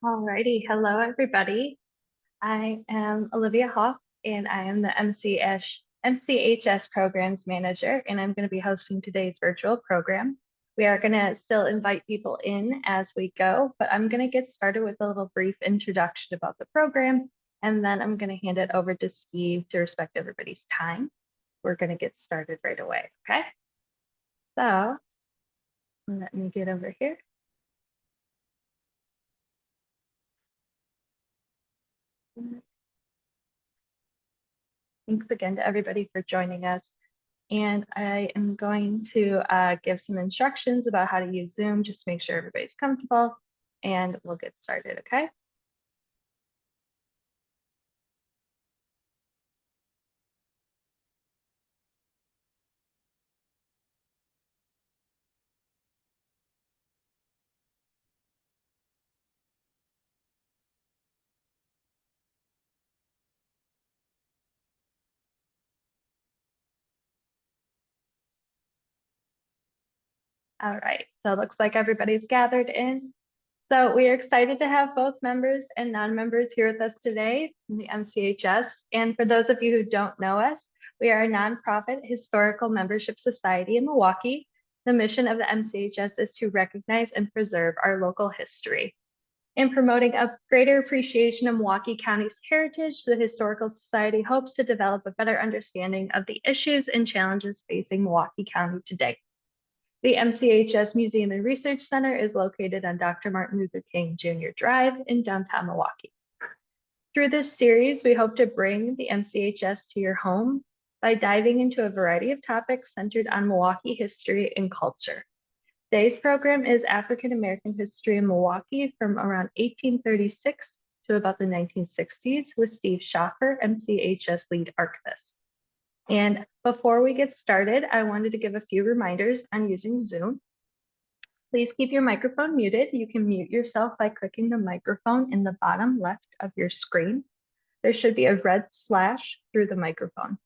Alrighty, hello everybody. I am Olivia Hoff and I am the MCHS Programs Manager, and I'm going to be hosting today's virtual program. We are going to still invite people in as we go, but I'm going to get started with a little brief introduction about the program, and then I'm going to hand it over to Steve to respect everybody's time. We're going to get started right away, okay? So let me get over here. Thanks again to everybody for joining us. And I am going to give some instructions about how to use Zoom, just to make sure everybody's comfortable, and we'll get started, okay? All right, so it looks like everybody's gathered in. So we are excited to have both members and non-members here with us today from the MCHS. And for those of you who don't know us, we are a nonprofit historical membership society in Milwaukee. The mission of the MCHS is to recognize and preserve our local history. In promoting a greater appreciation of Milwaukee County's heritage, the Historical Society hopes to develop a better understanding of the issues and challenges facing Milwaukee County today. The MCHS Museum and Research Center is located on Dr. Martin Luther King Jr. Drive in downtown Milwaukee. Through this series, we hope to bring the MCHS to your home by diving into a variety of topics centered on Milwaukee history and culture. Today's program is African American history in Milwaukee from around 1836 to about the 1960s with Steve Schaffer, MCHS Lead Archivist. And before we get started, I wanted to give a few reminders on using Zoom. Please keep your microphone muted. You can mute yourself by clicking the microphone in the bottom left of your screen. There should be a red slash through the microphone.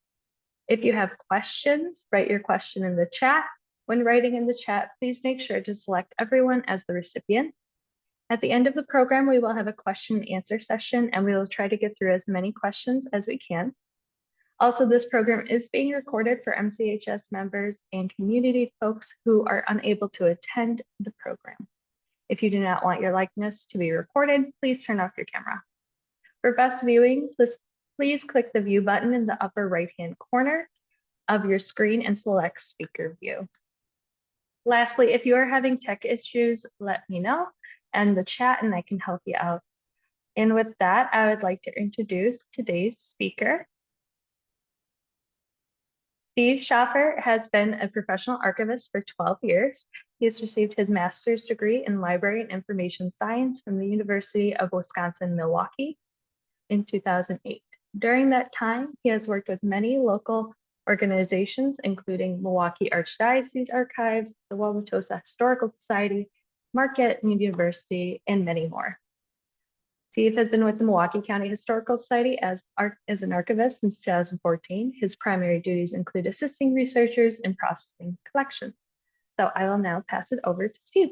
If you have questions, write your question in the chat. When writing in the chat, please make sure to select everyone as the recipient. At the end of the program, we will have a question and answer session, and we will try to get through as many questions as we can. Also, this program is being recorded for MCHS members and community folks who are unable to attend the program. If you do not want your likeness to be recorded, please turn off your camera. For best viewing, please click the view button in the upper right-hand corner of your screen and select speaker view. Lastly, if you are having tech issues, let me know in the chat and I can help you out. And with that, I would like to introduce today's speaker. Steve Schaffer has been a professional archivist for 12 years. He has received his master's degree in library and information science from the University of Wisconsin-Milwaukee in 2008. During that time, he has worked with many local organizations, including Milwaukee Archdiocese Archives, the Wauwatosa Historical Society, Marquette University, and many more. Steve has been with the Milwaukee County Historical Society as an archivist since 2014. His primary duties include assisting researchers in processing collections. So I will now pass it over to Steve.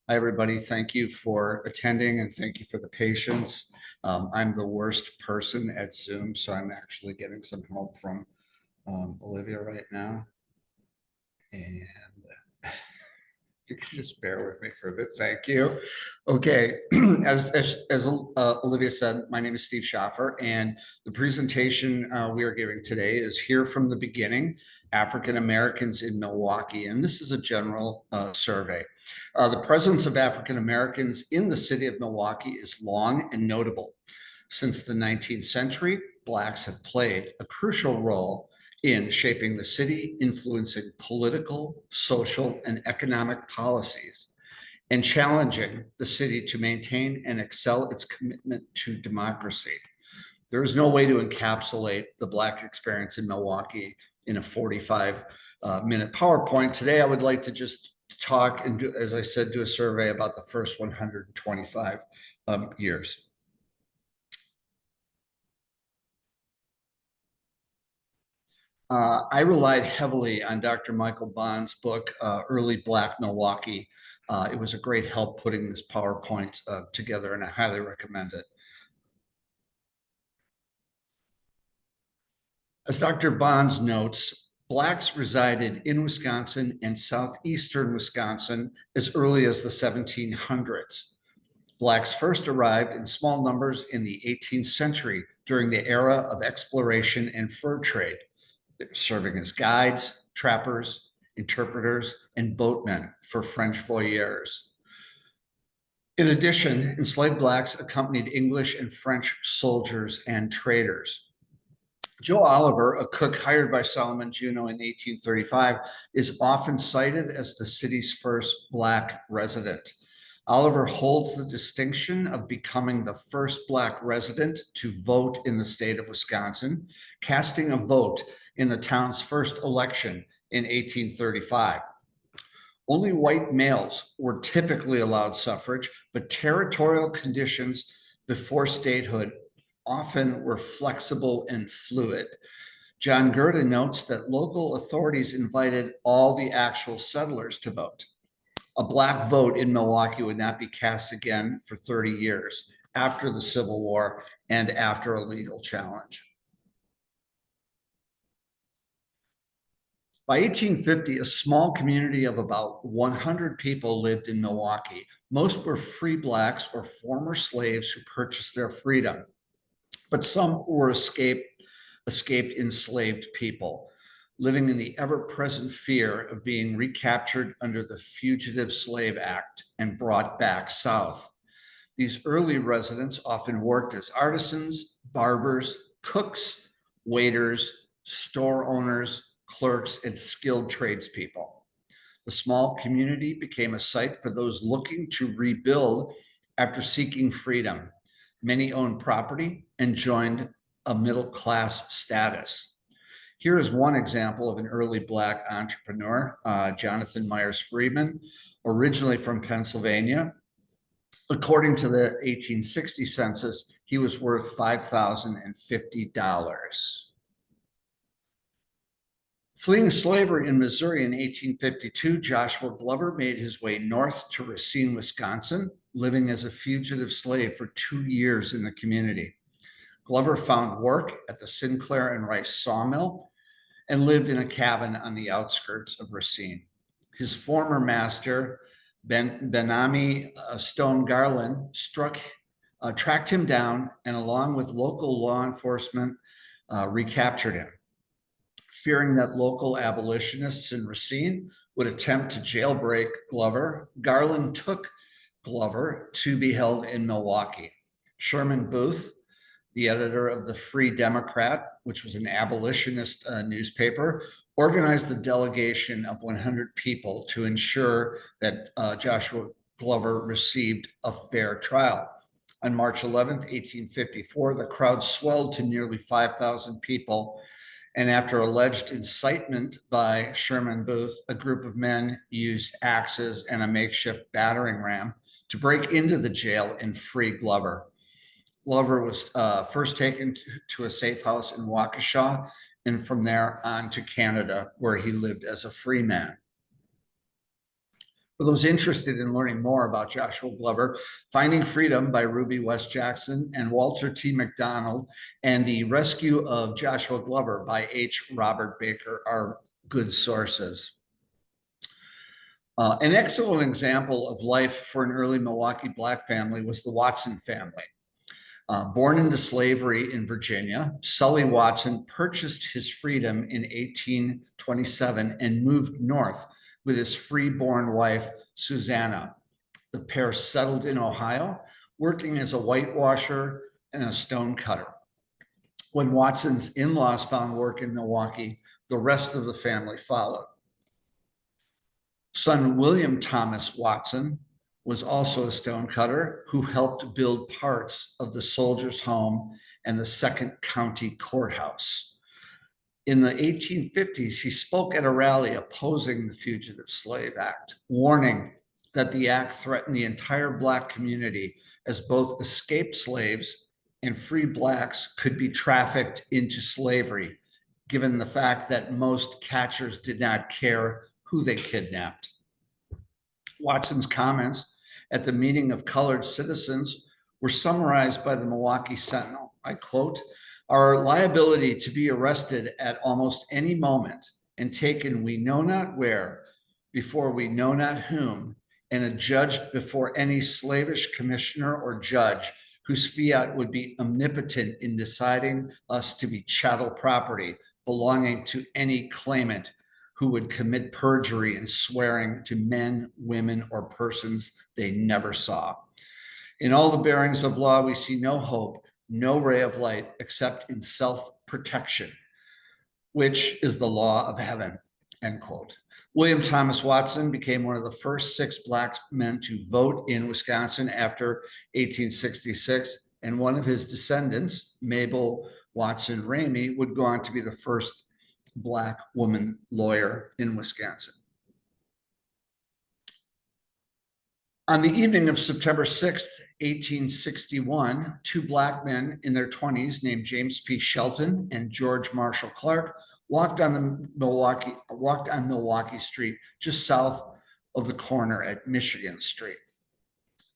Hi, everybody. Thank you for attending and thank you for the patience. I'm the worst person at Zoom, so I'm actually getting some help from Olivia right now. And If you could just bear with me for a bit, thank you. Okay, as Olivia said, my name is Steve Schaffer, and the presentation we are giving today is Here from the Beginning, African Americans in Milwaukee, and this is a general survey. The presence of African Americans in the city of Milwaukee is long and notable. Since the 19th century, Blacks have played a crucial role in shaping the city, influencing political, social, and economic policies, and challenging the city to maintain and excel its commitment to democracy. There is no way to encapsulate the Black experience in Milwaukee in a 45-minute PowerPoint. Today, I would like to just talk and, as I said, do a survey about the first 125 years. I relied heavily on Dr. Michael Bond's book, Early Black Milwaukee. It was a great help putting this PowerPoint together, and I highly recommend it. As Dr. Bonds notes, Blacks resided in Wisconsin and southeastern Wisconsin as early as the 1700s. Blacks first arrived in small numbers in the 18th century during the era of exploration and fur trade, serving as guides, trappers, interpreters, and boatmen for French voyeurs. In addition, enslaved Blacks accompanied English and French soldiers and traders. Joe Oliver, a cook hired by Solomon Juneau in 1835, is often cited as the city's first Black resident. Oliver holds the distinction of becoming the first Black resident to vote in the state of Wisconsin, casting a vote in the town's first election in 1835. Only white males were typically allowed suffrage, but territorial conditions before statehood often were flexible and fluid. John Gerda notes that local authorities invited all the actual settlers to vote. A Black vote in Milwaukee would not be cast again for 30 years after the Civil War and after a legal challenge. By 1850, a small community of about 100 people lived in Milwaukee. Most were free Blacks or former slaves who purchased their freedom, but some were escaped enslaved people, living in the ever-present fear of being recaptured under the Fugitive Slave Act and brought back south. These early residents often worked as artisans, barbers, cooks, waiters, store owners, clerks, and skilled tradespeople. The small community became a site for those looking to rebuild after seeking freedom. Many owned property and joined a middle-class status. Here is one example of an early Black entrepreneur, Jonathan Myers Freeman, originally from Pennsylvania. According to the 1860 census, he was worth $5,050. Fleeing slavery in Missouri in 1852, Joshua Glover made his way north to Racine, Wisconsin, living as a fugitive slave for 2 years in the community. Glover found work at the Sinclair and Rice sawmill and lived in a cabin on the outskirts of Racine. His former master, Benami Stone Garland, tracked him down and, along with local law enforcement, recaptured him. Fearing that local abolitionists in Racine would attempt to jailbreak Glover, Garland took Glover to be held in Milwaukee. Sherman Booth, the editor of the Free Democrat, which was an abolitionist newspaper, organized the delegation of 100 people to ensure that Joshua Glover received a fair trial. On March 11th, 1854, the crowd swelled to nearly 5,000 people. And after alleged incitement by Sherman Booth, a group of men used axes and a makeshift battering ram to break into the jail and free Glover. Glover was first taken to a safe house in Waukesha, and from there on to Canada, where he lived as a free man. For those interested in learning more about Joshua Glover, Finding Freedom by Ruby West Jackson and Walter T. McDonald, and The Rescue of Joshua Glover by H. Robert Baker are good sources. An excellent example of life for an early Milwaukee Black family was the Watson family. Born into slavery in Virginia, Sully Watson purchased his freedom in 1827 and moved north with his free-born wife, Susanna. The pair settled in Ohio, working as a whitewasher and a stone cutter. When Watson's in-laws found work in Milwaukee, the rest of the family followed. Son William Thomas Watson was also a stonecutter who helped build parts of the Soldiers' Home and the Second County Courthouse. In the 1850s, he spoke at a rally opposing the Fugitive Slave Act, warning that the act threatened the entire Black community, as both escaped slaves and free Blacks could be trafficked into slavery, given the fact that most catchers did not care who they kidnapped. Watson's comments at the meeting of colored citizens were summarized by the Milwaukee Sentinel. I quote, "Our liability to be arrested at almost any moment and taken we know not where, before we know not whom, and adjudged before any slavish commissioner or judge whose fiat would be omnipotent in deciding us to be chattel property belonging to any claimant who would commit perjury in swearing to men, women, or persons they never saw. In all the bearings of law, we see no hope, no ray of light, except in self-protection, which is the law of heaven," end quote. William Thomas Watson became one of the first 6 Black men to vote in Wisconsin after 1866, and one of his descendants, Mabel Watson Ramey, would go on to be the first Black woman lawyer in Wisconsin. On the evening of September 6th, 1861, 2 Black men in their 20s named James P. Shelton and George Marshall Clark walked on Milwaukee Street just south of the corner at Michigan Street.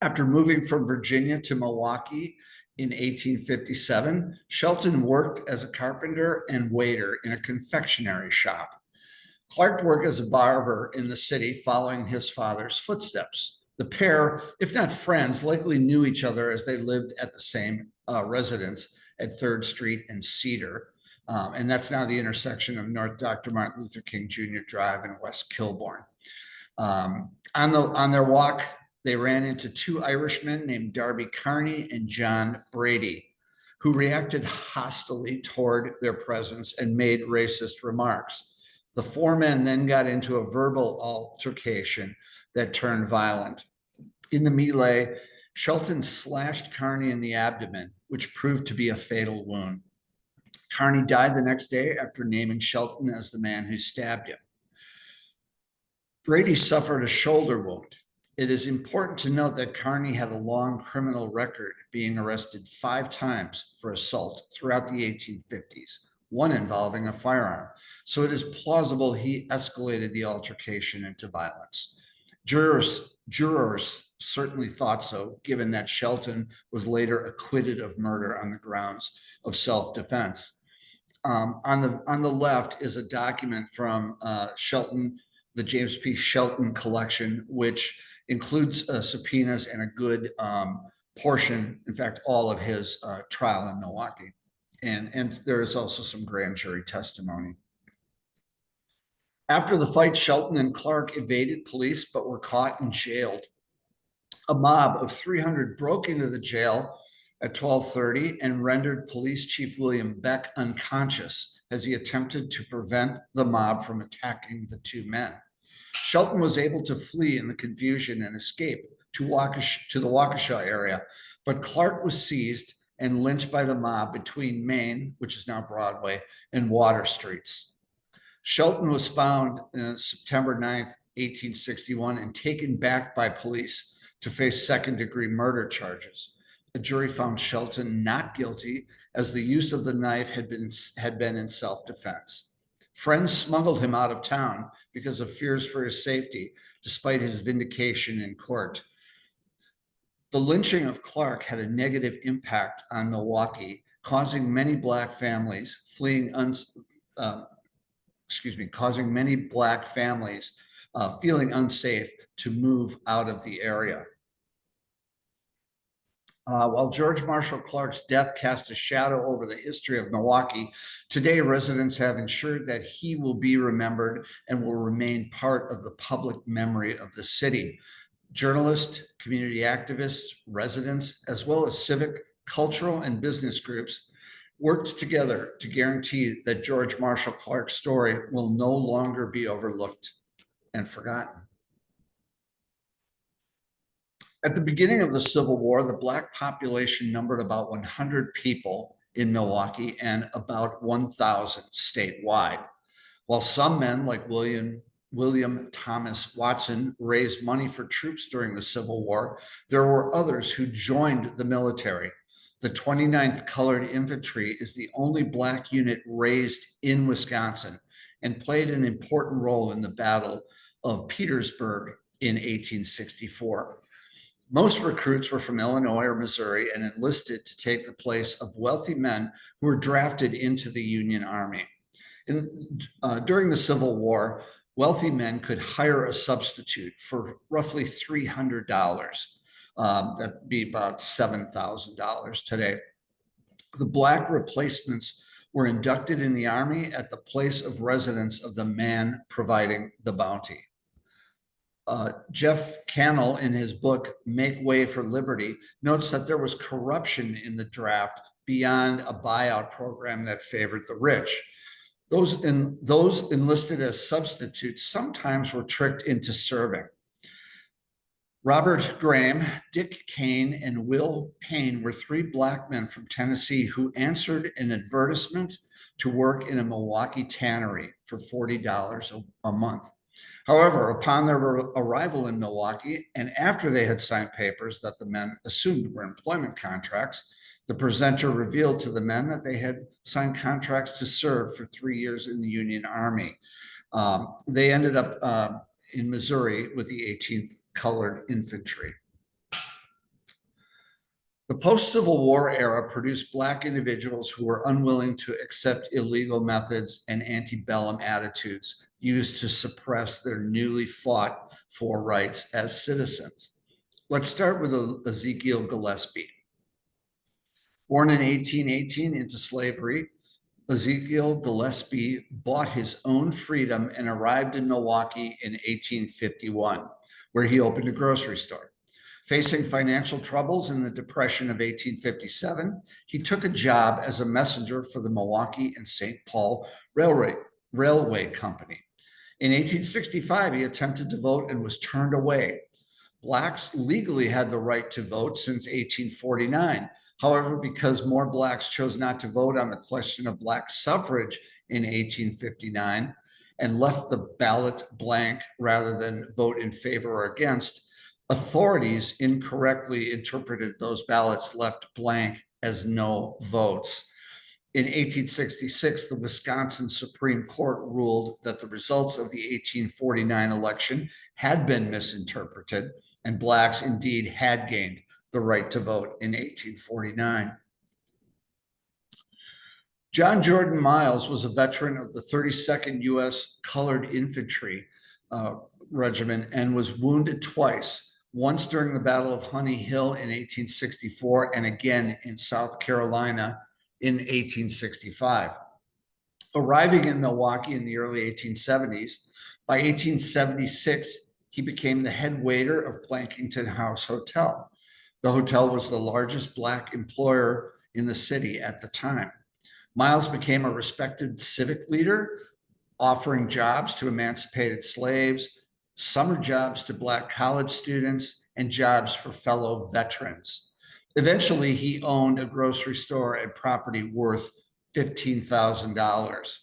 After moving from Virginia to Milwaukee in 1857, Shelton worked as a carpenter and waiter in a confectionery shop. Clark worked as a barber in the city, following his father's footsteps. The pair, if not friends, likely knew each other as they lived at the same residence at 3rd Street and Cedar. And that's now the intersection of North Dr. Martin Luther King Jr. Drive and West Kilbourne. On their walk, they ran into 2 Irishmen named Darby Carney and John Brady, who reacted hostilely toward their presence and made racist remarks. The 4 men then got into a verbal altercation that turned violent. In the melee, Shelton slashed Carney in the abdomen, which proved to be a fatal wound. Carney died the next day after naming Shelton as the man who stabbed him. Brady suffered a shoulder wound. It is important to note that Carney had a long criminal record, being arrested 5 times for assault throughout the 1850s, one involving a firearm. So it is plausible he escalated the altercation into violence. Jurors certainly thought so, given that Shelton was later acquitted of murder on the grounds of self-defense. On the left is a document from Shelton, the James P. Shelton collection, which includes subpoenas and a good portion, in fact, all of his trial in Milwaukee. And there is also some grand jury testimony. After the fight, Shelton and Clark evaded police, but were caught and jailed. A mob of 300 broke into the jail at 12:30 and rendered Police Chief William Beck unconscious as he attempted to prevent the mob from attacking the 2 men. Shelton was able to flee in the confusion and escape to the Waukesha area, but Clark was seized and lynched by the mob between Main, which is now Broadway, and Water Streets. Shelton was found September 9th, 1861, and taken back by police to face second-degree murder charges. The jury found Shelton not guilty, as the use of the knife had been in self-defense. Friends smuggled him out of town because of fears for his safety, despite his vindication in court. The lynching of Clark had a negative impact on Milwaukee, causing many Black families feeling unsafe to move out of the area. While George Marshall Clark's death cast a shadow over the history of Milwaukee, today residents have ensured that he will be remembered and will remain part of the public memory of the city. Journalists, community activists, residents, as well as civic, cultural, and business groups worked together to guarantee that George Marshall Clark's story will no longer be overlooked and forgotten. At the beginning of the Civil War, the Black population numbered about 100 people in Milwaukee and about 1,000 statewide. While some men like William Thomas Watson raised money for troops during the Civil War, there were others who joined the military. The 29th Colored Infantry is the only Black unit raised in Wisconsin and played an important role in the Battle of Petersburg in 1864. Most recruits were from Illinois or Missouri and enlisted to take the place of wealthy men who were drafted into the Union Army. During the Civil War, wealthy men could hire a substitute for roughly $300. That'd be about $7,000 today. The Black replacements were inducted in the Army at the place of residence of the man providing the bounty. Jeff Cannell, in his book, Make Way for Liberty, notes that there was corruption in the draft beyond a buyout program that favored the rich. Those enlisted as substitutes sometimes were tricked into serving. Robert Graham, Dick Kane, and Will Payne were three Black men from Tennessee who answered an advertisement to work in a Milwaukee tannery for $40 a month. However, upon their arrival in Milwaukee and after they had signed papers that the men assumed were employment contracts, the presenter revealed to the men that they had signed contracts to serve for 3 years in the Union Army. They ended up in Missouri with the 18th Colored Infantry. The post-Civil War era produced Black individuals who were unwilling to accept illegal methods and antebellum attitudes used to suppress their newly fought for rights as citizens. Let's start with Ezekiel Gillespie. Born in 1818 into slavery, Ezekiel Gillespie bought his own freedom and arrived in Milwaukee in 1851, where he opened a grocery store. Facing financial troubles in the Depression of 1857, he took a job as a messenger for the Milwaukee and St. Paul Railway Company. In 1865, he attempted to vote and was turned away. Blacks legally had the right to vote since 1849. However, because more Blacks chose not to vote on the question of Black suffrage in 1859 and left the ballot blank rather than vote in favor or against, authorities incorrectly interpreted those ballots left blank as no votes. In 1866, the Wisconsin Supreme Court ruled that the results of the 1849 election had been misinterpreted, and Blacks indeed had gained the right to vote in 1849. John Jordan Miles was a veteran of the 32nd U.S. Colored Infantry Regiment and was wounded twice, once during the Battle of Honey Hill in 1864 and again in South Carolina in 1865. Arriving in Milwaukee in the early 1870s, by 1876, he became the head waiter of Plankington House Hotel. The hotel was the largest Black employer in the city at the time. Miles became a respected civic leader, offering jobs to emancipated slaves, summer jobs to Black college students, and jobs for fellow veterans. Eventually, he owned a grocery store and property worth $15,000.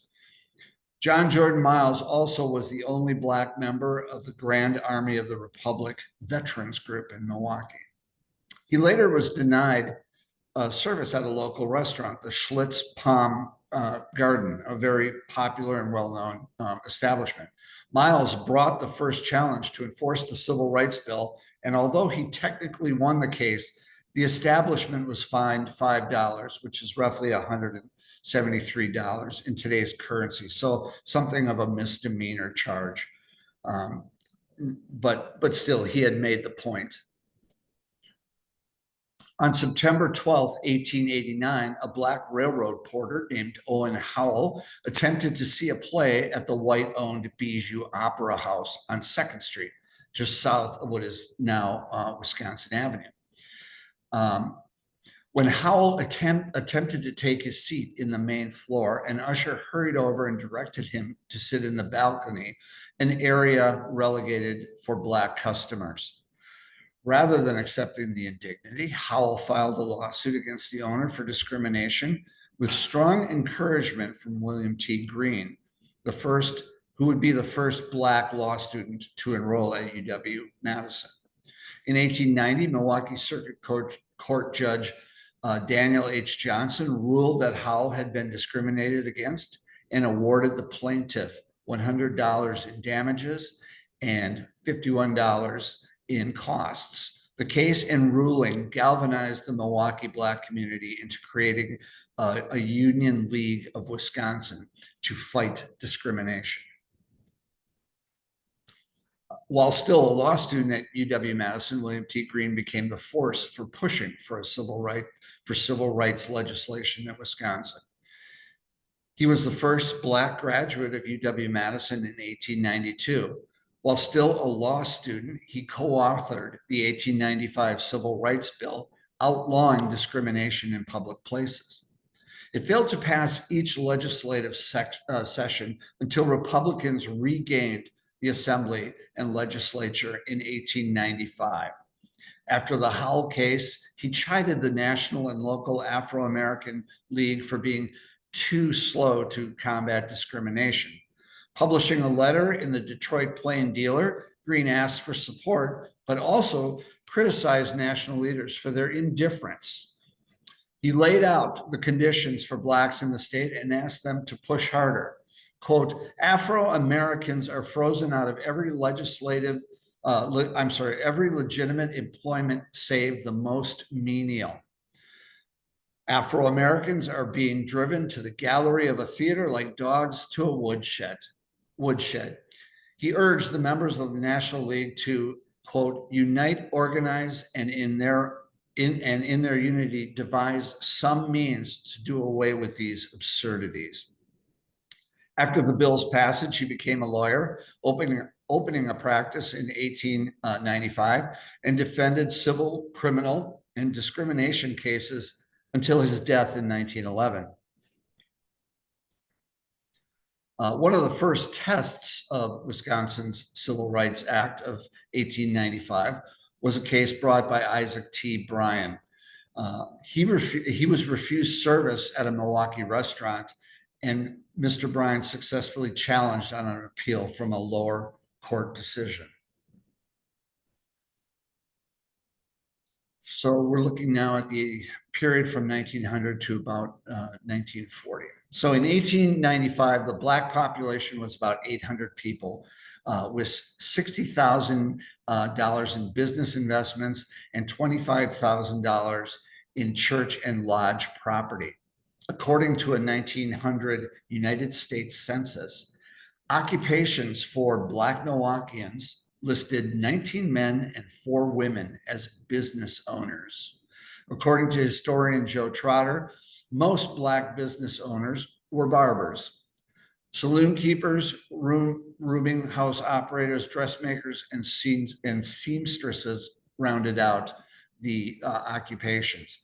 John Jordan Miles also was the only Black member of the Grand Army of the Republic Veterans Group in Milwaukee. He later was denied service at a local restaurant, the Schlitz Palm Garden, a very popular and well-known establishment. Miles brought the first challenge to enforce the Civil Rights Bill, and although he technically won the case, the establishment was fined $5, which is roughly $173 in today's currency, so something of a misdemeanor charge. but still, he had made the point. On September 12th, 1889, a black railroad porter named Owen Howell attempted to see a play at the white-owned Bijou Opera House on 2nd Street, just south of what is now Wisconsin Avenue. When Howell attempted to take his seat in the main floor, an usher hurried over and directed him to sit in the balcony, an area relegated for black customers. Rather than accepting the indignity, Howell filed a lawsuit against the owner for discrimination with strong encouragement from William T. Green, who would be the first black law student to enroll at UW-Madison. In 1890, Milwaukee Circuit Court Judge Daniel H. Johnson ruled that Howell had been discriminated against and awarded the plaintiff $100 in damages and $51 in costs. The case and ruling galvanized the Milwaukee Black community into creating a Union League of Wisconsin to fight discrimination. While still a law student at UW-Madison, William T. Green became the force for pushing for civil rights legislation in Wisconsin. He was the first black graduate of UW-Madison in 1892. While still a law student, he co-authored the 1895 Civil Rights Bill, outlawing discrimination in public places. It failed to pass each legislative session until Republicans regained the Assembly and legislature in 1895. After the Howell case, he chided the national and local Afro-American League for being too slow to combat discrimination. Publishing a letter in the Detroit Plain Dealer, Green asked for support, but also criticized national leaders for their indifference. He laid out the conditions for blacks in the state and asked them to push harder. Quote, Afro-Americans are frozen out of every legitimate employment save the most menial. Afro-Americans are being driven to the gallery of a theater like dogs to a woodshed. He urged the members of the National League to, quote, unite, organize, and in their unity devise some means to do away with these absurdities. After the bill's passage, he became a lawyer, opening a practice in 1895 and defended civil, criminal, and discrimination cases until his death in 1911. One of the first tests of Wisconsin's Civil Rights Act of 1895 was a case brought by Isaac T. Bryan. He was refused service at a Milwaukee restaurant, and Mr. Bryan successfully challenged on an appeal from a lower court decision. So we're looking now at the period from 1900 to about 1940. So in 1895, the black population was about 800 people, with $60,000 in business investments and $25,000 in church and lodge property. According to a 1900 United States Census, occupations for Black Milwaukeeans listed 19 men and 4 women as business owners. According to historian Joe Trotter, most Black business owners were barbers, saloon keepers, rooming house operators, dressmakers, and seamstresses rounded out the occupations.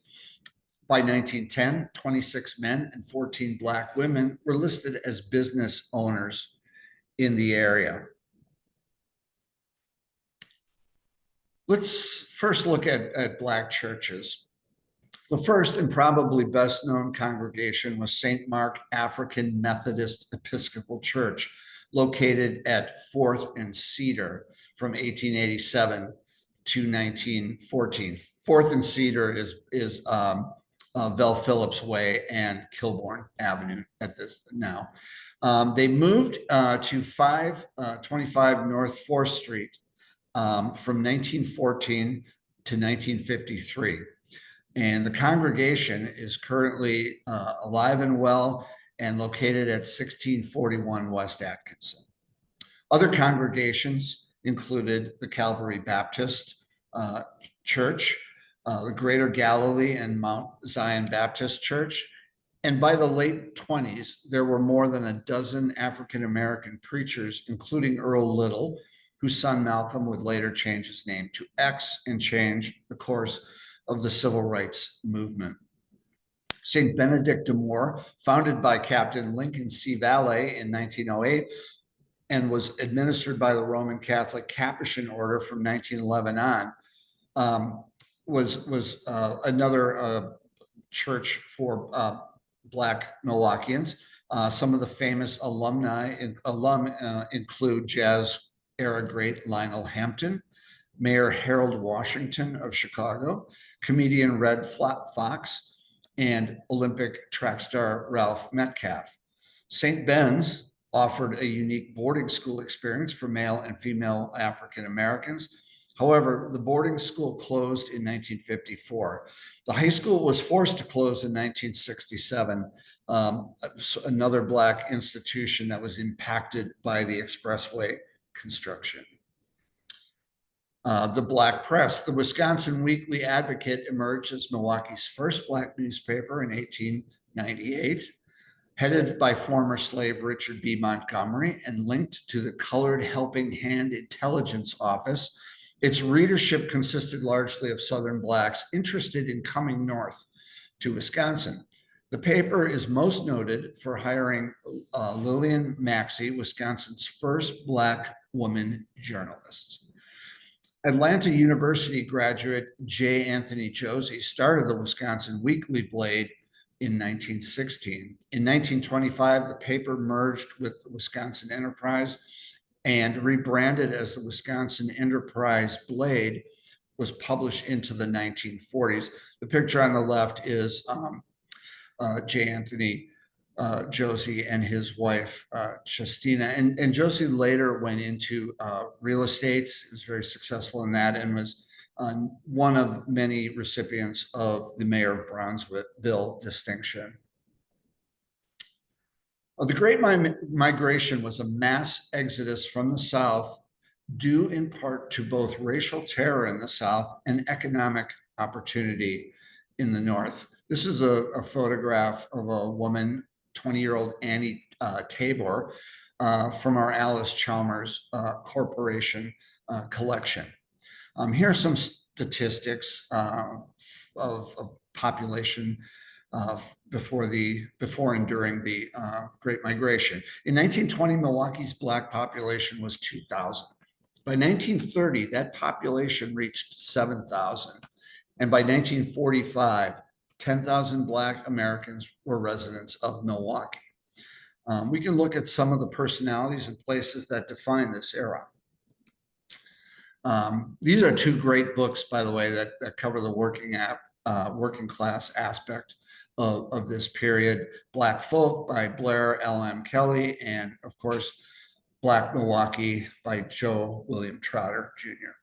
By 1910, 26 men and 14 Black women were listed as business owners in the area. Let's first look at Black churches. The first and probably best known congregation was St. Mark African Methodist Episcopal Church, located at 4th and Cedar from 1887 to 1914. 4th and Cedar is Vel Phillips Way and Kilbourne Avenue at this now. They moved to 525 North 4th Street from 1914 to 1953. And the congregation is currently alive and well and located at 1641 West Atkinson. Other congregations included the Calvary Baptist Church, the Greater Galilee and Mount Zion Baptist Church. And by the late 20s, there were more than a dozen African-American preachers, including Earl Little, whose son Malcolm would later change his name to X and change the course of the civil rights movement. St. Benedict de Moor, founded by Captain Lincoln C. Valle in 1908, and was administered by the Roman Catholic Capuchin order from 1911 on, was another church for Black Milwaukeeans. Some of the famous alum include jazz era great Lionel Hampton, Mayor Harold Washington of Chicago, comedian Red Fox, and Olympic track star Ralph Metcalfe. St. Ben's offered a unique boarding school experience for male and female African Americans. However, the boarding school closed in 1954. The high school was forced to close in 1967, another Black institution that was impacted by the expressway construction. The Black Press. The Wisconsin Weekly Advocate emerged as Milwaukee's first Black newspaper in 1898, headed by former slave Richard B. Montgomery and linked to the Colored Helping Hand Intelligence Office. Its readership consisted largely of Southern Blacks interested in coming north to Wisconsin. The paper is most noted for hiring Lillian Maxey, Wisconsin's first Black woman journalist. Atlanta University graduate J. Anthony Josie started the Wisconsin Weekly Blade in 1916. In 1925, the paper merged with the Wisconsin Enterprise and rebranded as the Wisconsin Enterprise Blade, was published into the 1940s. The picture on the left is J. Anthony Josie and his wife, Justina. And Josie later went into real estate, was very successful in that, and was one of many recipients of the Mayor of Brownsville distinction. The Great Migration was a mass exodus from the South, due in part to both racial terror in the South and economic opportunity in the North. This is a photograph of a woman, 20-year-old Annie Tabor, from our Alice Chalmers Corporation collection. Here are some statistics of population before and during the Great Migration. In 1920, Milwaukee's Black population was 2,000. By 1930, that population reached 7,000. And by 1945, 10,000 Black Americans were residents of Milwaukee. We can look at some of the personalities and places that define this era. These are two great books, by the way, that cover the working class aspect of this period. Black Folk by Blair L.M. Kelly, and of course, Black Milwaukee by Joe William Trotter Jr.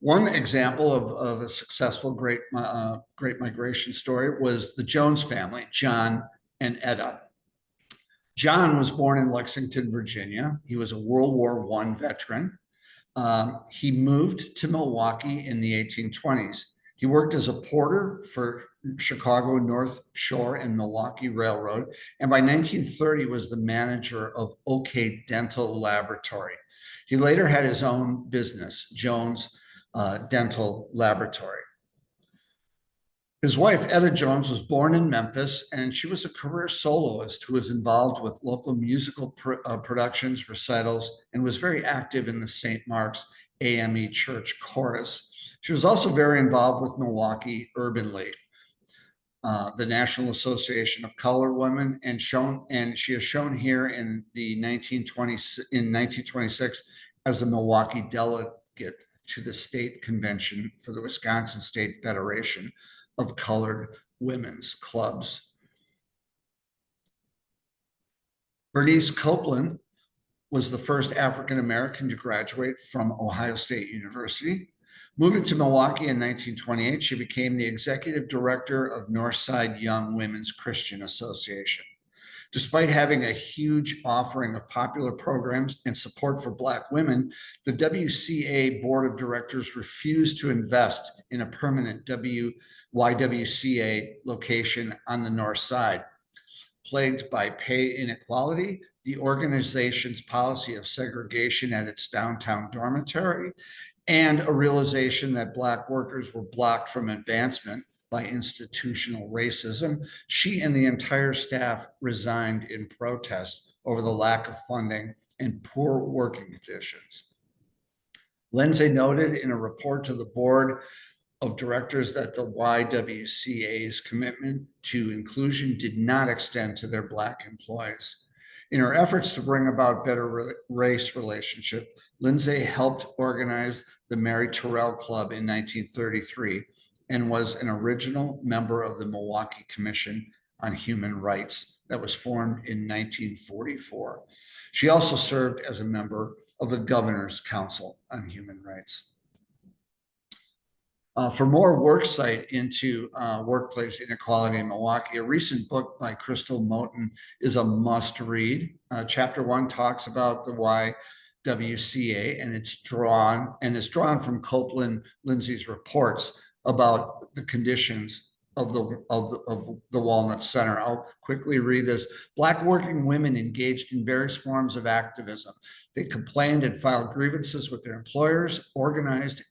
One example of a successful Great Migration story was the Jones family, John and Etta. John was born in Lexington, Virginia. He was a World War I veteran. He moved to Milwaukee in the 1820s. He worked as a porter for Chicago North Shore and Milwaukee Railroad, and by 1930 was the manager of OK Dental Laboratory. He later had his own business, Jones Dental Laboratory. His wife, Etta Jones, was born in Memphis, and she was a career soloist who was involved with local musical productions, recitals, and was very active in the St. Mark's AME Church Chorus. She was also very involved with Milwaukee Urban League, the National Association of Colored Women, and she is shown here in 1926 as a Milwaukee delegate to the state convention for the Wisconsin State Federation of Colored Women's Clubs. Bernice Copeland was the first African-American to graduate from Ohio State University. Moving to Milwaukee in 1928, she became the executive director of Northside Young Women's Christian Association. Despite having a huge offering of popular programs and support for Black women, the WCA Board of Directors refused to invest in a permanent YWCA location on the north side. Plagued by pay inequality, the organization's policy of segregation at its downtown dormitory, and a realization that Black workers were blocked from advancement by institutional racism, she and the entire staff resigned in protest over the lack of funding and poor working conditions. Lindsay noted in a report to the board of directors that the YWCA's commitment to inclusion did not extend to their Black employees. In her efforts to bring about better race relationship, Lindsay helped organize the Mary Terrell Club in 1933 and was an original member of the Milwaukee Commission on Human Rights that was formed in 1944. She also served as a member of the Governor's Council on Human Rights. For more worksite into workplace inequality in Milwaukee, a recent book by Crystal Moten is a must read. Chapter 1 talks about the YWCA, and it's drawn from Copeland Lindsay's reports about the conditions of the Walnut Center. I'll quickly read this. Black working women engaged in various forms of activism. They complained and filed grievances with their employers, organized,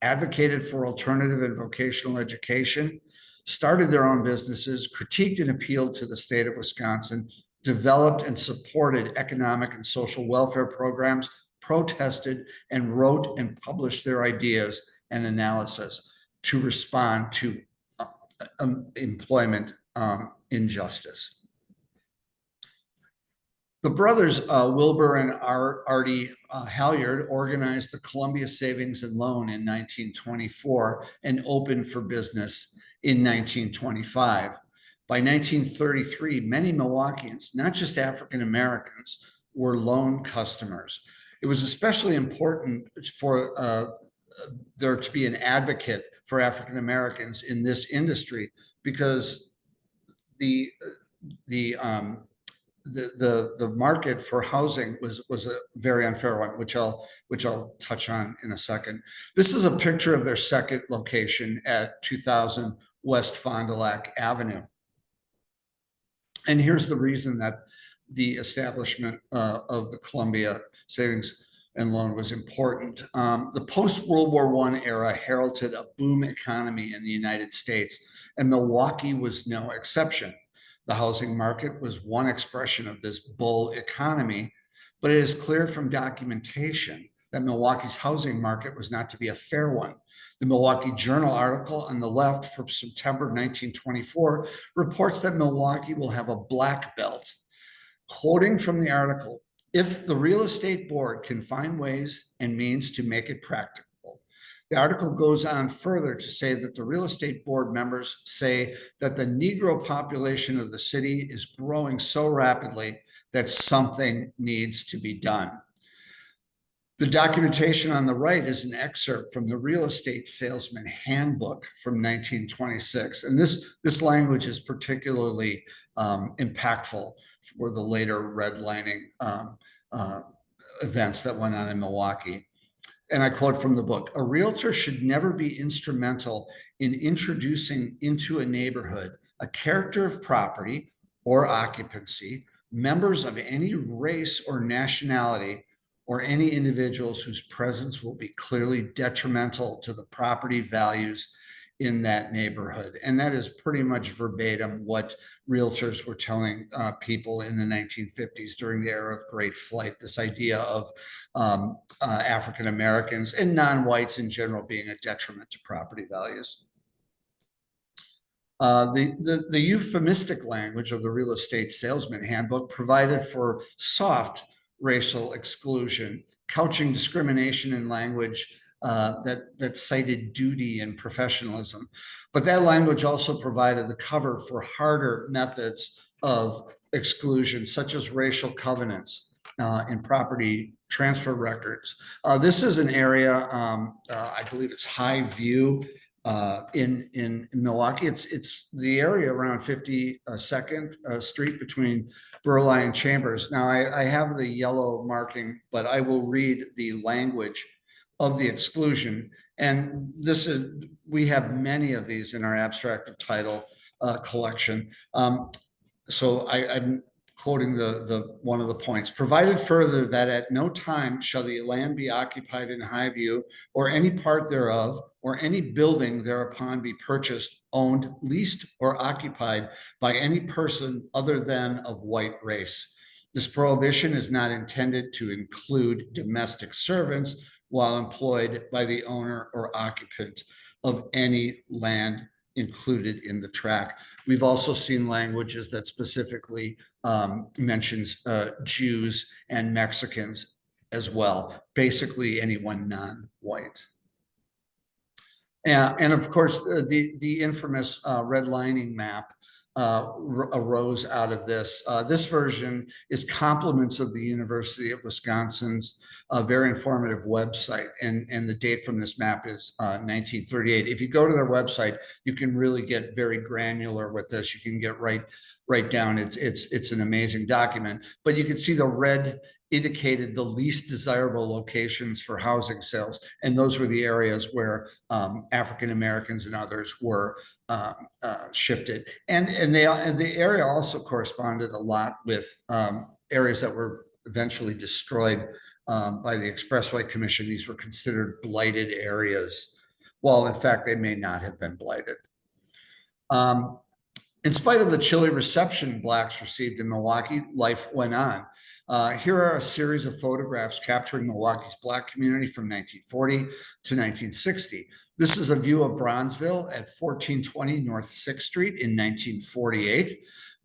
advocated for alternative and vocational education, started their own businesses, critiqued and appealed to the state of Wisconsin, developed and supported economic and social welfare programs, protested and wrote and published their ideas and analysis to respond to employment injustice. The brothers Wilbur and Artie Halyard organized the Columbia Savings and Loan in 1924 and opened for business in 1925. By 1933, many Milwaukeeans, not just African Americans, were loan customers. It was especially important for there to be an advocate for African Americans in this industry because the market for housing was a very unfair one, which I'll touch on in a second. This is a picture of their second location at 2000 West Fond du Lac Avenue. And here's the reason that the establishment of the Columbia Savings and Loan was important. The post-World War I era heralded a boom economy in the United States, and Milwaukee was no exception. The housing market was one expression of this bull economy, but it is clear from documentation that Milwaukee's housing market was not to be a fair one. The Milwaukee Journal article on the left from September 1924 reports that Milwaukee will have a black belt. Quoting from the article, if the real estate board can find ways and means to make it practical. The article goes on further to say that the real estate board members say that the Negro population of the city is growing so rapidly that something needs to be done. The documentation on the right is an excerpt from the Real Estate Salesman Handbook from 1926. And this language is particularly impactful for the later redlining events that went on in Milwaukee. And I quote from the book, "A realtor should never be instrumental in introducing into a neighborhood a character of property or occupancy, members of any race or nationality, or any individuals whose presence will be clearly detrimental to the property values in that neighborhood." And that is pretty much verbatim what realtors were telling people in the 1950s during the era of Great Flight, this idea of African Americans and non-whites in general being a detriment to property values. The euphemistic language of the Real Estate Salesman Handbook provided for soft racial exclusion, couching discrimination in language that cited duty and professionalism. But that language also provided the cover for harder methods of exclusion, such as racial covenants in property transfer records. This is an area, I believe it's High View, in Milwaukee. It's the area around 52nd Street between Burleigh and Chambers. Now, I have the yellow marking, but I will read the language of the exclusion. And we have many of these in our abstract of title collection. So I'm quoting one of the points. Provided further that at no time shall the land be occupied in high view or any part thereof or any building thereupon be purchased, owned, leased, or occupied by any person other than of white race. This prohibition is not intended to include domestic servants while employed by the owner or occupant of any land included in the tract. We've also seen languages that specifically mentions Jews and Mexicans as well, basically anyone non-white. And of course, the infamous redlining map arose out of this. This version is compliments of the University of Wisconsin's very informative website. And the date from this map is 1938. If you go to their website, you can really get very granular with this. You can get right down. It's an amazing document. But you can see the red indicated the least desirable locations for housing sales. And those were the areas where African Americans and others were shifted. And the area also corresponded a lot with areas that were eventually destroyed by the Expressway Commission. These were considered blighted areas, while in fact they may not have been blighted. In spite of the chilly reception Blacks received in Milwaukee, life went on. Here are a series of photographs capturing Milwaukee's Black community from 1940 to 1960. This is a view of Bronzeville at 1420 North 6th Street in 1948.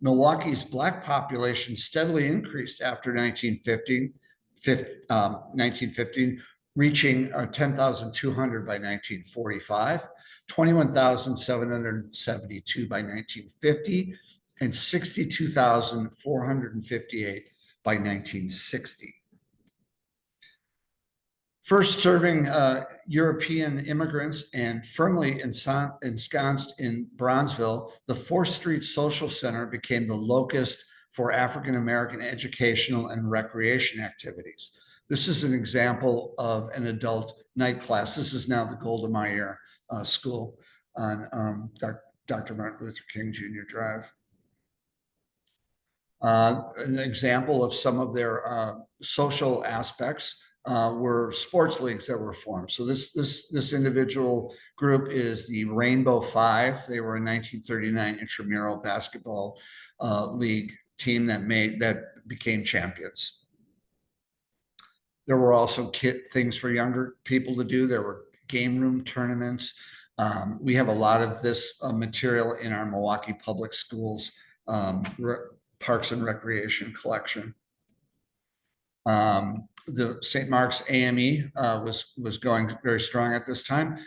Milwaukee's Black population steadily increased after 1915, reaching 10,200 by 1945, 21,772 by 1950, and 62,458 by 1960. First serving European immigrants and firmly ensconced in Bronzeville, the 4th Street Social Center became the locus for African American educational and recreation activities. This is an example of an adult night class. This is now the Golda Meir School on Dr. Martin Luther King Jr. Drive. An example of some of their social aspects were sports leagues that were formed. So this individual group is the Rainbow Five. They were a 1939 intramural basketball league team that became champions. There were also things for younger people to do. There were game room tournaments. We have a lot of this material in our Milwaukee Public Schools Parks and Recreation collection. The St. Mark's AME was going very strong at this time.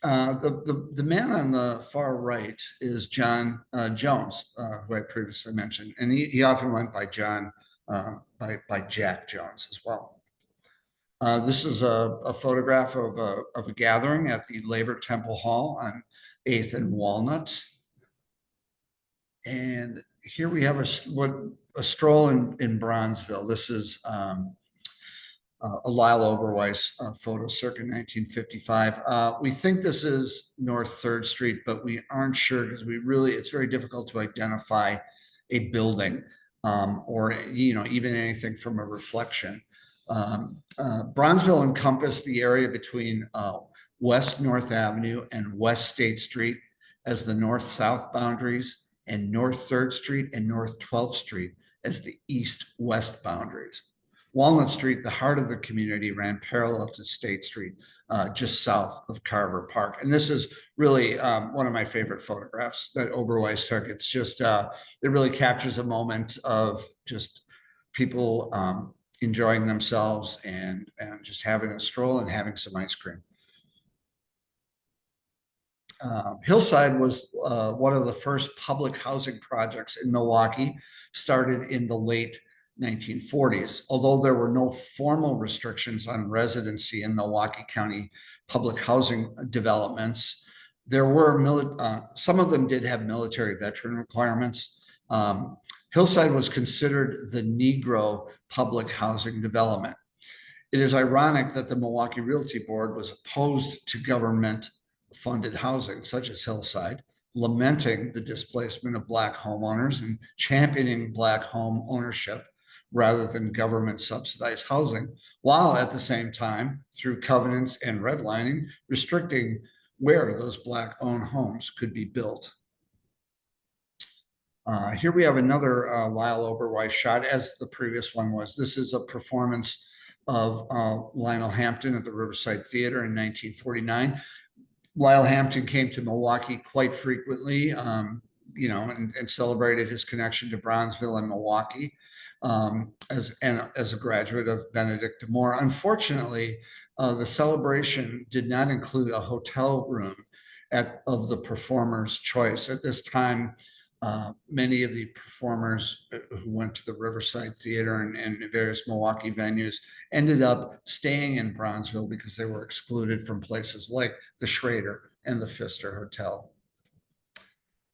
The man on the far right is John Jones, who I previously mentioned, and he often went by by Jack Jones as well. This is a photograph of a gathering at the Labor Temple Hall on 8th and Walnut. And here we have a stroll in Bronzeville. This is a Lyle Oberweis photo circa 1955. We think this is North 3rd Street, but we aren't sure because it's very difficult to identify a building or even anything from a reflection. Bronzeville encompassed the area between West North Avenue and West State Street as the north-south boundaries, and North 3rd Street and North 12th Street as the east-west boundaries. Walnut Street, the heart of the community, ran parallel to State Street, just south of Carver Park. And this is really one of my favorite photographs that Oberweis took. It's just, it really captures a moment of just people enjoying themselves and just having a stroll and having some ice cream. Hillside was one of the first public housing projects in Milwaukee, started in the late 1940s. Although there were no formal restrictions on residency in Milwaukee County public housing developments, There were some of them did have military veteran requirements. Hillside was considered the Negro public housing development. It is ironic that the Milwaukee Realty Board was opposed to government-funded housing, such as Hillside, lamenting the displacement of Black homeowners and championing Black home ownership rather than government-subsidized housing, while at the same time, through covenants and redlining, restricting where those Black-owned homes could be built. Here we have another Lyle Oberweis shot, as the previous one was. This is a performance of Lionel Hampton at the Riverside Theater in 1949. Lyle Hampton came to Milwaukee quite frequently, and celebrated his connection to Bronzeville and Milwaukee as a graduate of Benedict DeMoore. Unfortunately, the celebration did not include a hotel room of the performer's choice. At this time, many of the performers who went to the Riverside Theater and various Milwaukee venues ended up staying in Bronzeville because they were excluded from places like the Schrader and the Pfister Hotel.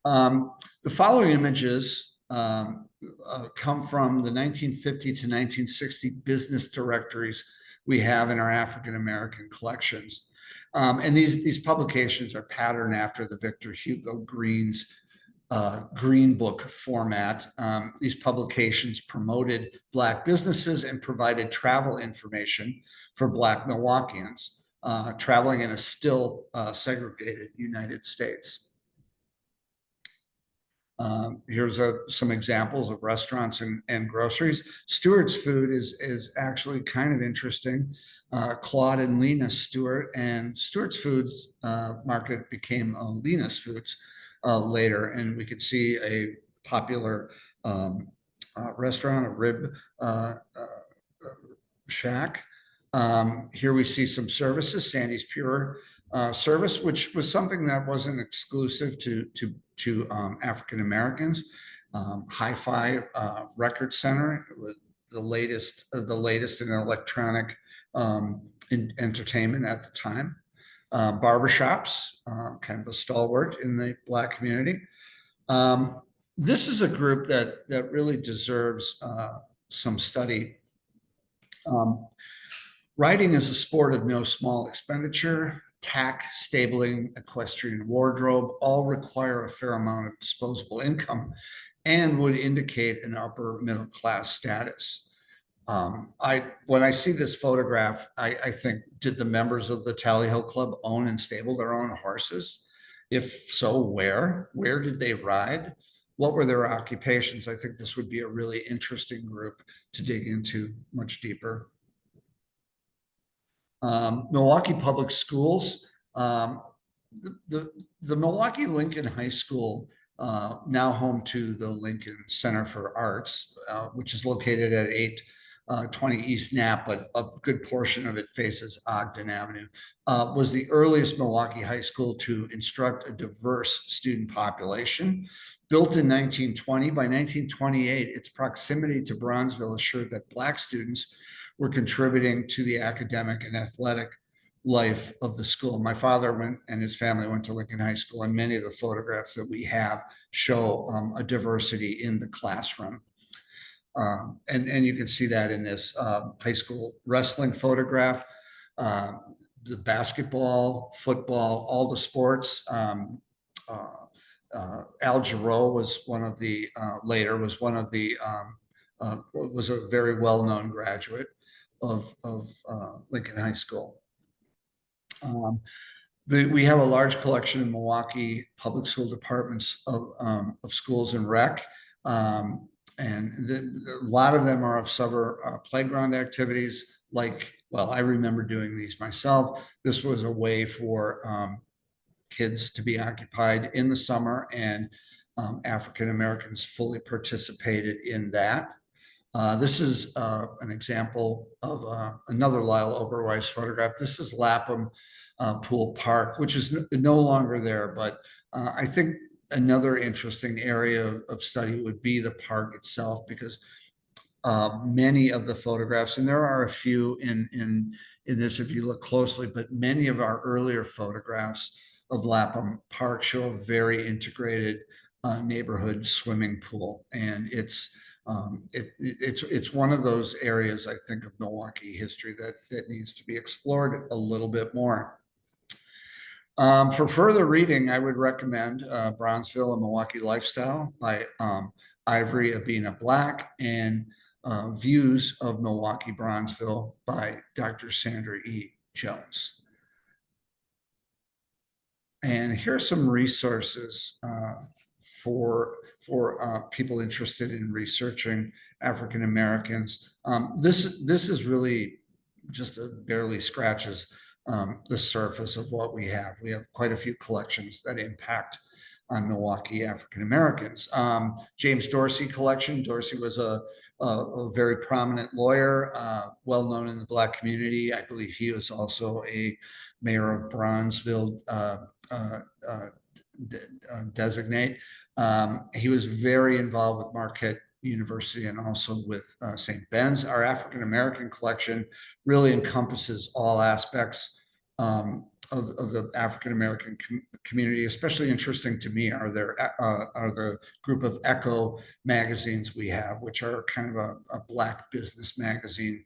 The following images come from the 1950 to 1960 business directories we have in our African American collections. And these publications are patterned after the Victor Hugo Green's Green Book format. These publications promoted Black businesses and provided travel information for Black Milwaukeeans traveling in a still segregated United States. Here's some examples of restaurants and groceries. Stewart's Food is actually kind of interesting. Claude and Lena Stewart, and Stewart's Foods market became Lena's Foods later, and we could see a popular restaurant, a rib shack. Here we see some services, Sandy's Pure service, which was something that wasn't exclusive to African Americans. Hi-Fi Record Center, the latest in electronic entertainment at the time. Barbershops, kind of a stalwart in the Black community. This is a group that really deserves some study. Riding is a sport of no small expenditure. Tack, stabling, equestrian wardrobe all require a fair amount of disposable income and would indicate an upper middle class status. When I see this photograph, I think, did the members of the Tally Hill Club own and stable their own horses? If so, where? Where did they ride? What were their occupations? I think this would be a really interesting group to dig into much deeper. Milwaukee Public Schools. The Milwaukee Lincoln High School, now home to the Lincoln Center for Arts, which is located at 820 East Knapp, but a good portion of it faces Ogden Avenue, was the earliest Milwaukee high school to instruct a diverse student population. Built in 1920, by 1928, its proximity to Bronzeville assured that Black students were contributing to the academic and athletic life of the school. My father and his family went to Lincoln High School, and many of the photographs that we have show a diversity in the classroom. And you can see that in this high school wrestling photograph, the basketball, football, all the sports. Al Jarreau was one of the, was a very well-known graduate of Lincoln High School. We have a large collection in Milwaukee public school departments of schools and rec. And a lot of them are of summer playground activities. Like, well, I remember doing these myself. This was a way for kids to be occupied in the summer, and African Americans fully participated in that. This is an example of another Lyle Oberweis photograph. This is Lapham Pool Park, which is no longer there, but I think another interesting area of study would be the park itself, because many of the photographs, and there are a few in this if you look closely, but many of our earlier photographs of Lapham Park show a very integrated neighborhood swimming pool, and it's one of those areas, I think, of Milwaukee history that needs to be explored a little bit more. For further reading, I would recommend Bronzeville, a Milwaukee Lifestyle by Ivory Abina Black, and Views of Milwaukee Bronzeville by Dr. Sandra E. Jones. And here are some resources for people interested in researching African Americans. This is really just barely scratches the surface of what we have. We have quite a few collections that impact on Milwaukee African Americans. James Dorsey collection. Dorsey was a very prominent lawyer, well known in the Black community. I believe he was also a mayor of Bronzeville designate. He was very involved with Marquette University and also with St. Ben's. Our African American collection really encompasses all aspects of the African American community. Especially interesting to me are the group of Echo magazines we have, which are kind of a Black business magazine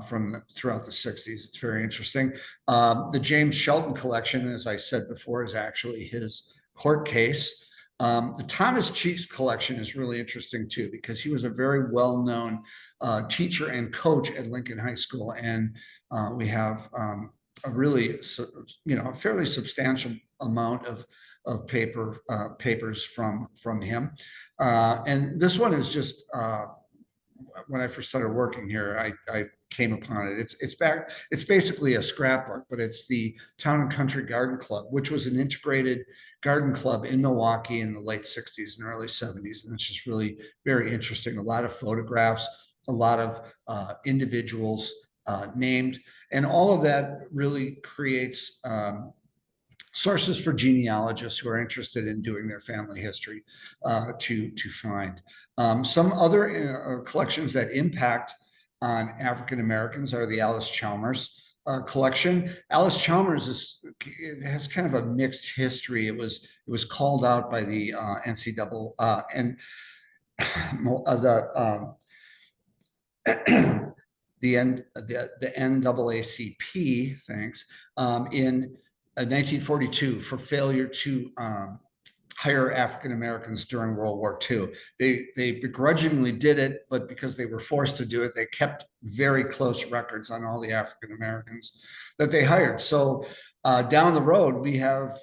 from throughout the 60s. It's very interesting. The James Shelton collection, as I said before, is actually his court case. The Thomas Cheeks collection is really interesting too, because he was a very well-known teacher and coach at Lincoln High School. And we have a really, a fairly substantial amount of papers from him. And this one is just, when I first started working here, I came upon it. It's basically a scrapbook, but it's the Town and Country Garden Club, which was an integrated garden club in Milwaukee in the late 60s and early 70s. And it's just really very interesting. A lot of photographs, a lot of individuals named, and all of that really creates sources for genealogists who are interested in doing their family history to find. Some other collections that impact on African Americans are the Alice Chalmers collection. Alice Chalmers has kind of a mixed history. It was called out by the NCAA and the NAACP, thanks, in 1942 for failure to hire African Americans during World War II. They begrudgingly did it, but because they were forced to do it, they kept very close records on all the African Americans that they hired. So down the road, we have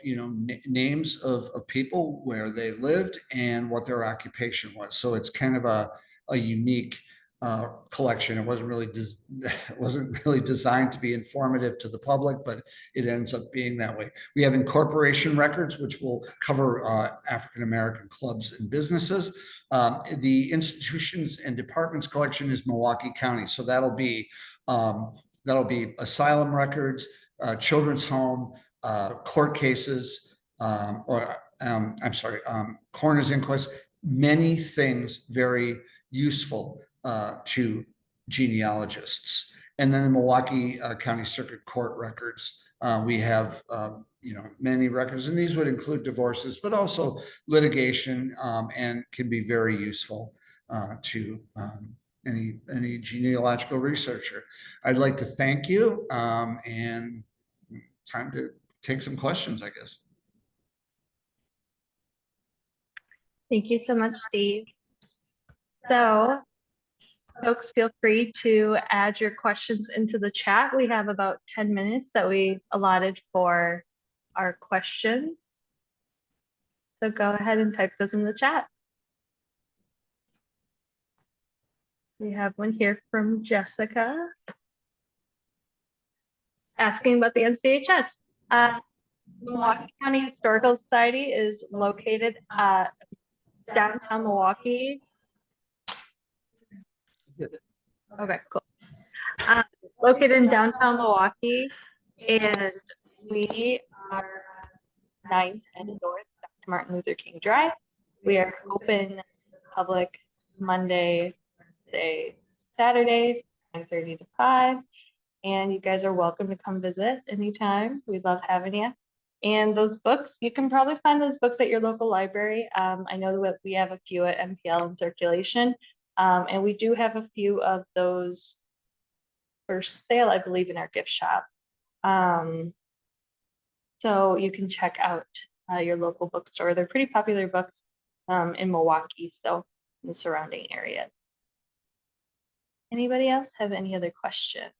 names of people, where they lived and what their occupation was. So it's kind of a unique collection. It wasn't really designed to be informative to the public, but it ends up being that way. We have incorporation records, which will cover African American clubs and businesses. The institutions and departments collection is Milwaukee County, so that'll be asylum records, children's home, court cases, coroner's inquest. Many things very useful to genealogists. And then the Milwaukee County Circuit Court records. We have many records, and these would include divorces, but also litigation, and can be very useful to any genealogical researcher. I'd like to thank you, and time to take some questions, I guess. Thank you so much, Steve. So folks, feel free to add your questions into the chat. We have about 10 minutes that we allotted for our questions. So go ahead and type those in the chat. We have one here from Jessica asking about the NCHS. Milwaukee County Historical Society is located at downtown Milwaukee. Okay, cool. Located in downtown Milwaukee, and we are 910 North Dr. Martin Luther King Drive. We are open to the public Monday, Wednesday, Saturday, 9:30 to 5. And you guys are welcome to come visit anytime. We love having you. And those books, you can probably find those books at your local library. I know that we have a few at MPL in circulation, and we do have a few of those for sale, I believe, in our gift shop. So you can check out your local bookstore. They're pretty popular books in Milwaukee, so in the surrounding area. Anybody else have any other questions?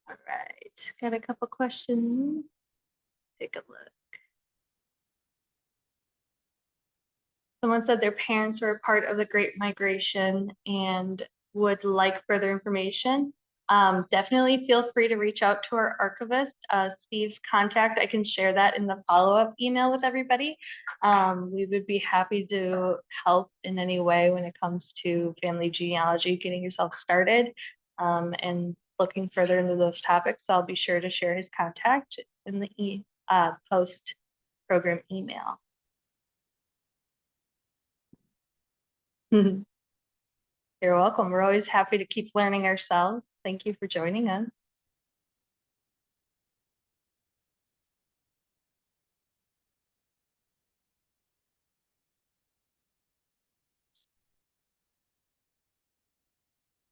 All right, got a couple questions. Take a look. Someone said their parents were a part of the Great Migration and would like further information. Definitely feel free to reach out to our archivist, Steve's contact. I can share that in the follow-up email with everybody. We would be happy to help in any way when it comes to family genealogy, getting yourself started, and looking further into those topics. So I'll be sure to share his contact in the post-program email. You're welcome. We're always happy to keep learning ourselves. Thank you for joining us.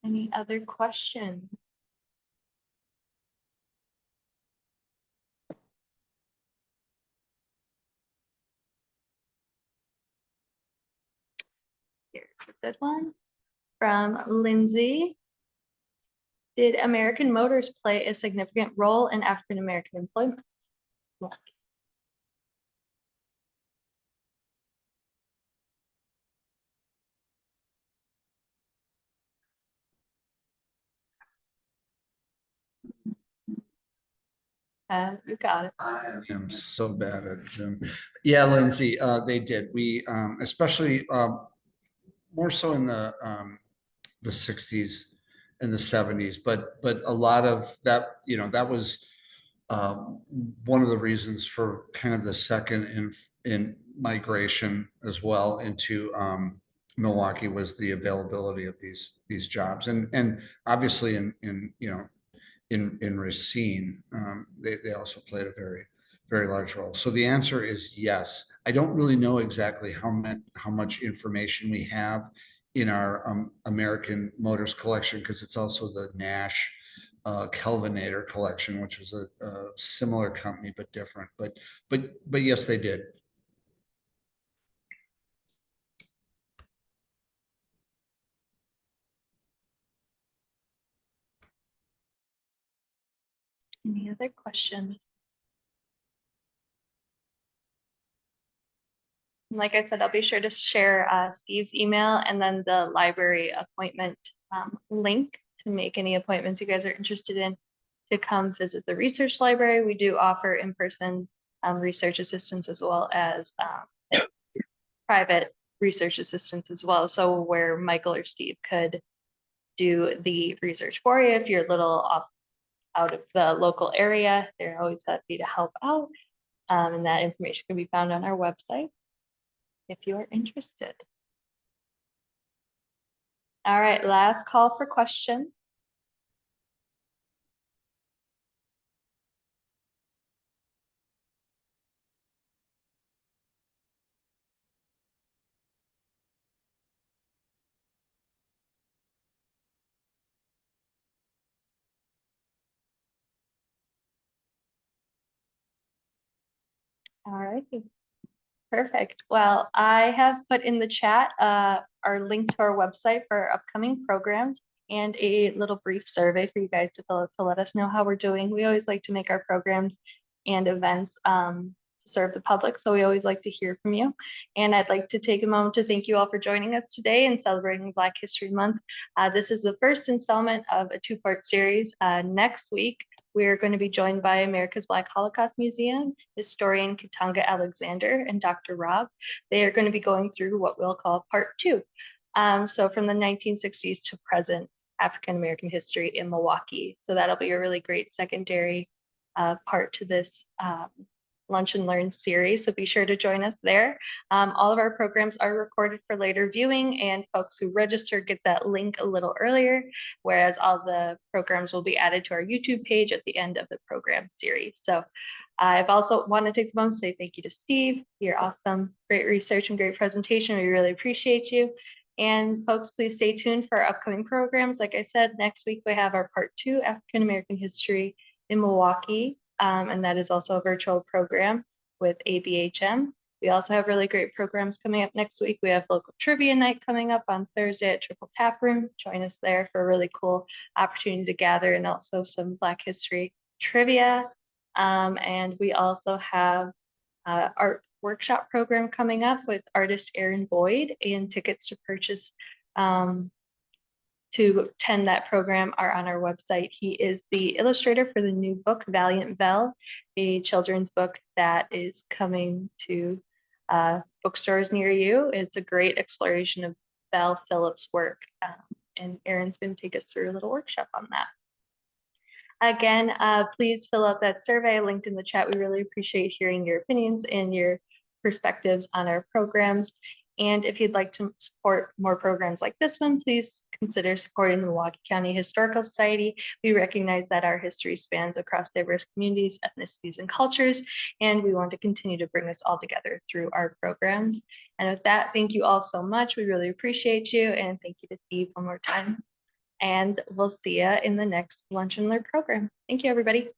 Any other questions? Here's a good one from Lindsay. Did American Motors play a significant role in African American employment? You got it. I am so bad at Zoom. Yeah, Lindsay, they did. We, especially more so in the 60s and the 70s, but a lot of that, that was one of the reasons for kind of the second in migration as well into Milwaukee was the availability of these jobs, and obviously in Racine, they also played a very large role. So the answer is yes. I don't really know exactly how much information we have in our American Motors collection, because it's also the Nash Kelvinator collection, which was a similar company but different. But yes, they did. Any other questions? Like I said, I'll be sure to share Steve's email and then the library appointment link to make any appointments you guys are interested in to come visit the research library. We do offer in-person research assistance as well as private research assistance as well. So where Michael or Steve could do the research for you if you're a little off out of the local area, they're always happy to help out. And that information can be found on our website if you are interested. All right, last call for questions. All right, perfect. Well, I have put in the chat our link to our website for our upcoming programs and a little brief survey for you guys to fill out to let us know how we're doing. We always like to make our programs and events serve the public, so we always like to hear from you. And I'd like to take a moment to thank you all for joining us today and celebrating Black History Month. This is the first installment of a two-part series. Next week, we're going to be joined by America's Black Holocaust Museum historian Katanga Alexander and Dr. Rob. They are going to be going through what we'll call part two. So from the 1960s to present African American history in Milwaukee. So that'll be a really great secondary part to this Lunch and Learn series, so be sure to join us there. All of our programs are recorded for later viewing, and folks who register get that link a little earlier, whereas all the programs will be added to our YouTube page at the end of the program series. So I've also want to take the moment to say thank you to Steve. You're awesome, great research and great presentation. We really appreciate you. And folks, please stay tuned for our upcoming programs. Like I said, next week we have our part 2 African American history in Milwaukee, and that is also a virtual program with ABHM. We also have really great programs coming up next week. We have local trivia night coming up on Thursday at Triple Tap Room. Join us there for a really cool opportunity to gather, and also some Black history trivia. And we also have art workshop program coming up with artist Aaron Boyd, and tickets to purchase to attend that program are on our website. He is the illustrator for the new book, Valiant Belle, a children's book that is coming to bookstores near you. It's a great exploration of Belle Phillips' work, and Aaron's going to take us through a little workshop on that. Again, please fill out that survey linked in the chat. We really appreciate hearing your opinions and your perspectives on our programs. And if you'd like to support more programs like this one, please consider supporting the Milwaukee County Historical Society. We recognize that our history spans across diverse communities, ethnicities, and cultures, and we want to continue to bring us all together through our programs. And with that, thank you all so much. We really appreciate you, and thank you to Steve one more time. And we'll see you in the next Lunch and Learn program. Thank you, everybody.